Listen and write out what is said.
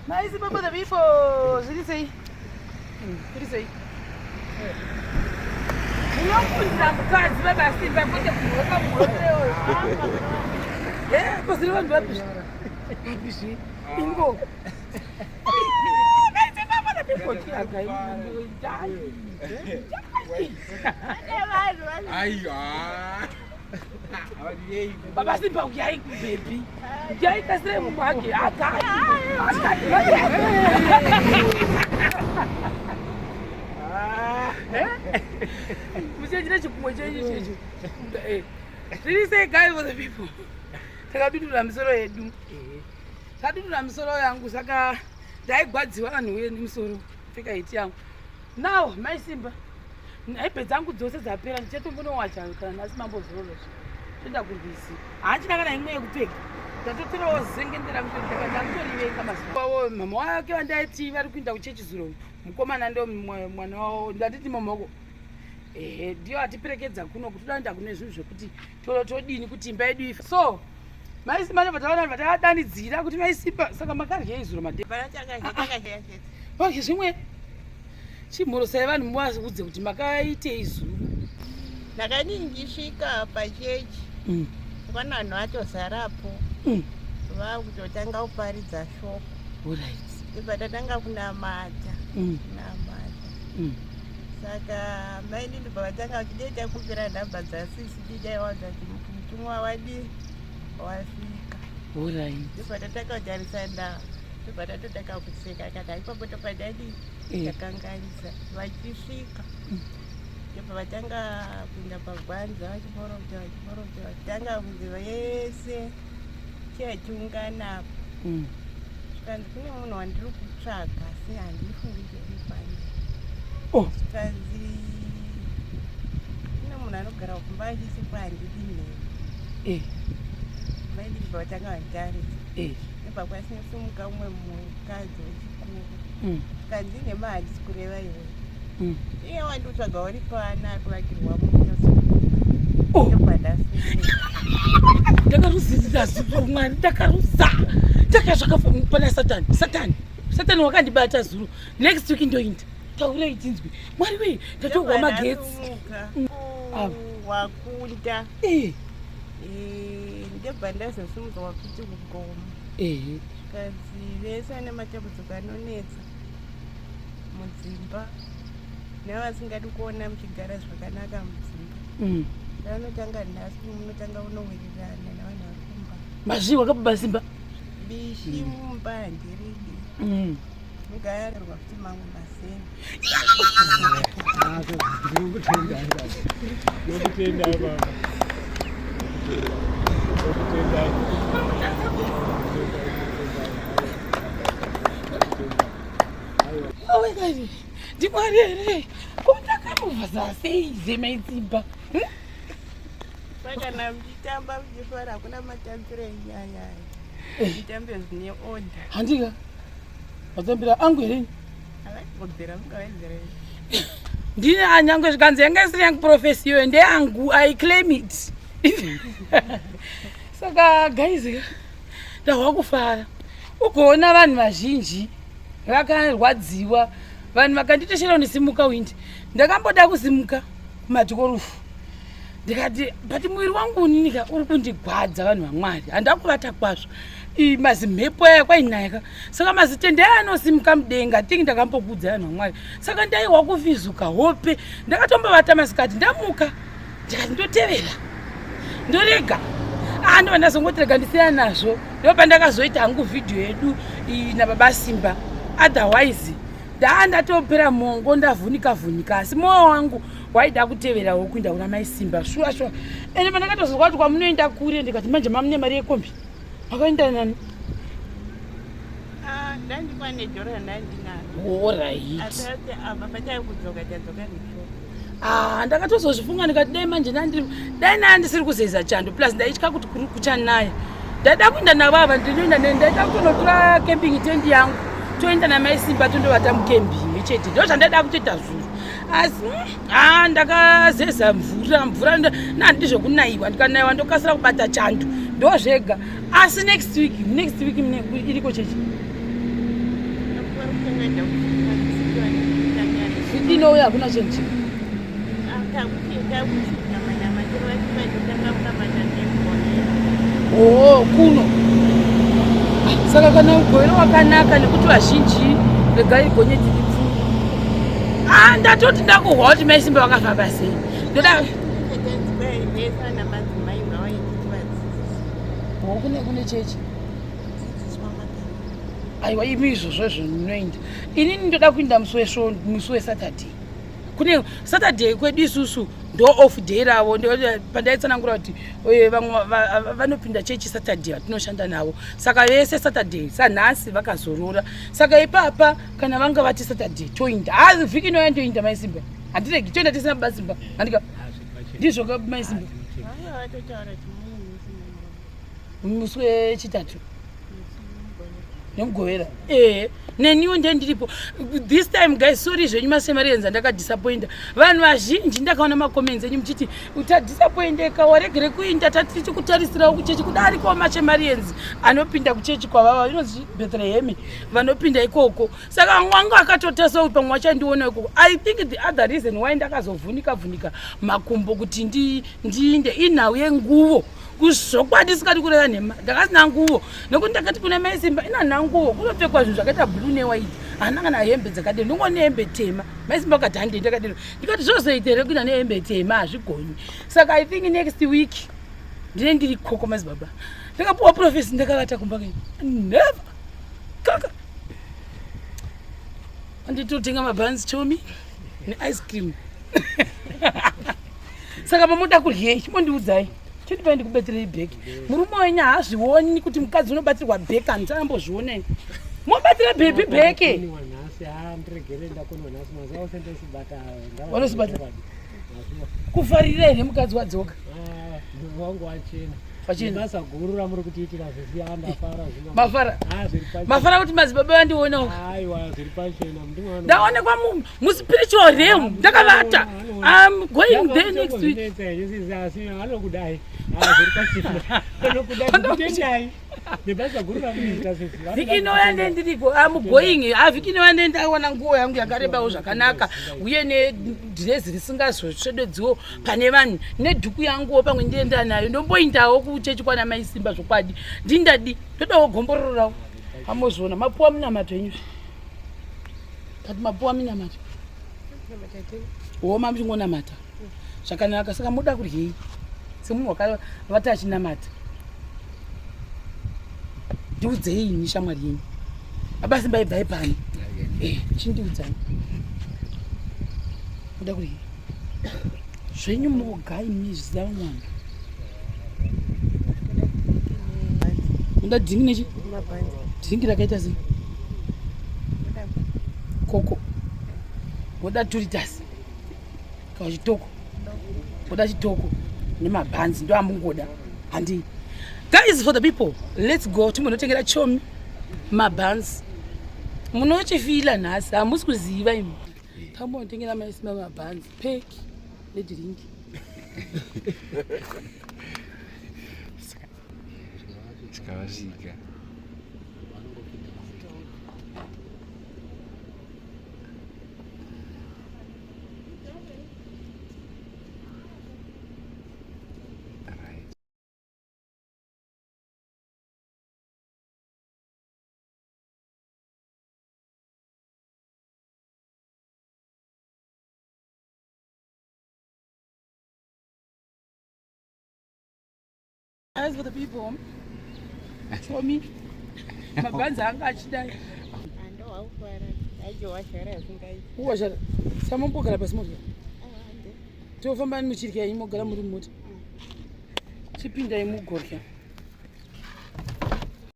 Maisi baba the people. Zili sei. Zili sei. Unokunda mukadzi baba Simba kuti kuroka muroteo. Kusiri vanhu vapi? Bishi. Ingo. Maisi baba the people tiagai. Aiyo. Baba Simba uyai baby. Uyai kasire mwake akai. Mujejira chikumwe chenyu. Did say guys for the people? Takadudura misoro yedu. Takadudura misoro yangu saka ndaigwadziwa vanhu wenu misoro. Fika hiti yangu. Now my Simba. Naipe dzangu dzose dzapera ndichatombonowacha kana nasi mambozororo. Tenda kurwisi. Hachina kana imwe yekupfeka. Ndatotorawo zengendera kuti ndakandatorivenga mazuva. Mama wake wandaiti vari kuinda kuchechi zuro. Mukomana ndo mwana wavo ndatiti momoko. Ndio atiperekedza kuno kuti toda kune zvinhu zvekuti todini kuti imba yedu ife. So maisi manje vataona vatadanidzira kuti maisipa saka makarya izuro madebara chakasheka. Okay zvimwe chimhoro sai vanhu muvaudze kuti makaite izuro. Ndakaningisvika pachechi. Vana vanhu vatozarapo. Vakutotanga kuparidza shoko. Alright. Ibva tatanga kunamata. Saka maini ndibva vatanga vachideta kupera nhamba dzasisi didaiwadza kuti mutumwa wadi wasvika. Alright. Ndibva tatanga kutarisana. Ndibva tatotanga kuseka kana ipapo topadadi takanganisa vachisvika. Ndibva vatanga kuenda pagwanza vachiborota vatanga kunziva yese chiachiunganapo. Kanzi kune munhu wandiri kutsvaga asi handifungi chekufanya. Kanzi kune munhu anogara kumba achisi kwandidi nheyo. Vaidibva vatanga vanditarisa. Ibva kwasinosimuka umwe mukadzi wechikuru. Kanzi nhema handisi kureva iwe. Iye wandiutsvaga uri pana akuvakirwa ndakaruzirira zuro mwari ndakaruza ndakazvakapana satani wakandibata zuro next week ndoinda taurei tinzwi mwari wei ndatorwa magetsi wakunda ndebva ndazosumudzwa kuti kugoma. Kazi vese vane matambudziko anonetsa mudzimba nevasingadi kuona muchigara zvakanaka mudzimba. Vanotanga nhasi munotanga unowirirana navanhu vari kumba. Mazviwa kababa Simba. Bishi mumba handiridi. Mugayarirwa kuti mamwe maseni. Ndokutenda baba. Oh my ndimwari here kundakamuva sei zemaidzimba. Kana muchitamba muchifara hakuna matambiro enyaya. Muchitambiro zvine order. Handika matambiro angu here kubvira mungawedzere. Ndine anyangwe zvikanzi yanga isiri yangu profesiyo ndeyangu I claim it. Saka guys ndahwa kufara ugoona vanhu vazhinji vakarwadziwa. Vanhu vakanditeshera ndisimuka windi ndakamboda kusimuka kumadhikorufu ndikati but mwiri wangu uninika uri kundigwadza vanhu vaMwari handakuvata kwazvo mazimhepo aya kwainayaka saka mazitendera anosimuka mudenga tingi ndakambokudza vanhu vaMwari saka ndaiwa kuvhizuka hope ndakatombovata masikati ndamuka ndikati ndotevera ndorega ndova ndazongotirega ndisiyana nazvo ndopandakazoita hangu vhidhiyo yedu nababa Simba. Otherwise ndatopera mongo ndavhunika asi mwoyo wangu waida kuteverawo kuinda kuna mai Simba shua ende pandakatozwa kuti kwamunoenda kure ndikati manje mamune mari yekombi makaenda nani? Ndandikwa nedhora ndandinaro. Alright. Asati apa pachakudzoka tadzoka neshoko. Ndakatozozvifunga ndikati dai manje dai ndisiri kuzeza chando plus ndaitya kuti kuri kuchanaya. Ndaida kuenda navava ndinoenda ndaida kunotora camping tent yangu toenda namai Simba tondovata mukembingi chete ndo zvandaida kutoita zvuro asi ndakazeza mvura nandizvokunayiwa ndikanayiwa ndokasira kubata chando ndozvega. Asi next week iriko chechi inouya hakuna chenchi. Kuno saka kana ugowero wakanaka nekuti vazhinji regai gonyeti ripfu. Ndatoti ndakuhwa kuti Maisimba vakafamba sei. Ndoda kune chechi. Aiwa imi izvozvo zvinoenda. Inini ndoda kuenda musi weSaturday. Kune Saturday kwedu isusu ndo off day ravo. Pandaitsanangura kuti vamwe vanopinda chechi Saturday vatinoshanda navo. Saka vese Saturday sanhasi vakazorora. Saka ipapa kana vanga vati Saturday toinda. Vhiki inoya ndoinda Maisimba. Handiregi toinda tisina Maisimba. Handika ndizvo ka Maisimba. Musi wechitatu nemugovera. Neniwo ndendiripo. This time guys, sorry zvenyu masemarienza ndakadisappointa. Vanhu vazhinji ndakaona macomments enyu muchiti utadisappointeka waregere kuinda tati kutarisirawo kuchechi kudariko machemarienzi anopinda kuchechi kwavava inonzi Bethlehem vanopinda ikoko. Saka mwanga akatotasawo pamwe wachandiona ikoko. I think the other reason why ndakazovhunika makumbo kuti ndiinde inhau yenguvo kuzokwadisika kureva nhema. Ndakasina nguvo nokuti ndakati kuna Maisimba ina nguvo kunopfekwa zvinhu zvakaita blue newhite. Hana kana hembe dzakadero ndingone hembe tema. Maisimba akati handi ndakadero ndikati zvozoita here kuina nehembe tema hazvigoni. Saka I think next week ndine ndiri koko mazibaba. Ndakapuwa profesi ndakavata kumba kangu. Never kaka anditotenga mabanzi chomi neice cream. Saka pamuda kuryei chimondiudzai chitipaindi kubatirei bheki. Murume wenyu haazvioni kuti mukadzi unobatirwa bheki handisambozvionai. Mobatira bhepi bheki. Vanosibata kufarira here mukadzi wadzoka. Basa guru ramuri kutiitira zvesiyanda mafara. Mafara kuti madzibaba vandionawo. Aiwa zviri pachena ndimwana. Ndaonekwa muspiritual realm ndakavata. I'm going there next week. Asi anokudai. Zviri pachena. Anokudai. Nebasa guru ramuri zvesiyanda. Vhiki inoya ndendiriko. I'm going. Vhiki inoya ndendaona nguo yangu yakarebawo zvakanaka. Uye nedress risingazosvedodziwo pane vanhu. Nedhuku yanguwo pamwe ndienda nayo. Ndomboindawo kuchechi kwana Maisimba zvokwadi. Ndindadi. Ndodawo gomborororawo. Amozviona mapuwa munamato enyu. Kati mapuwa munamato. Woma muchingonamata. Zvakanaka saka muda kuryei. Semunhu wakavata achinamata. Ndiudzei ini shamwari yenyu. Baba Simba ibvai pani. Chindiudzai. Muda kuryei. Zvenyu mugai mizviziva mwana. Muda dhingi nechi? Dhingi rakaita sei? Koko. Muda turitas. Kawa chitoko. Muda chitoko. Nemabhanzi ndo amungoda. Handi. Guys, for the people, let's go. Timunotengera chomi. Mabhanzi. Munochifila nhasi. Hamusi kuziva imi. Tambonotengera Maisimba mabhanzi. Peki. Nedrinki. Skavasika. As for the people, for me, my bands are catching. Who was it? Someone book up a smoke. Two of them, which is getting more glamour. Chipping the Mugorka.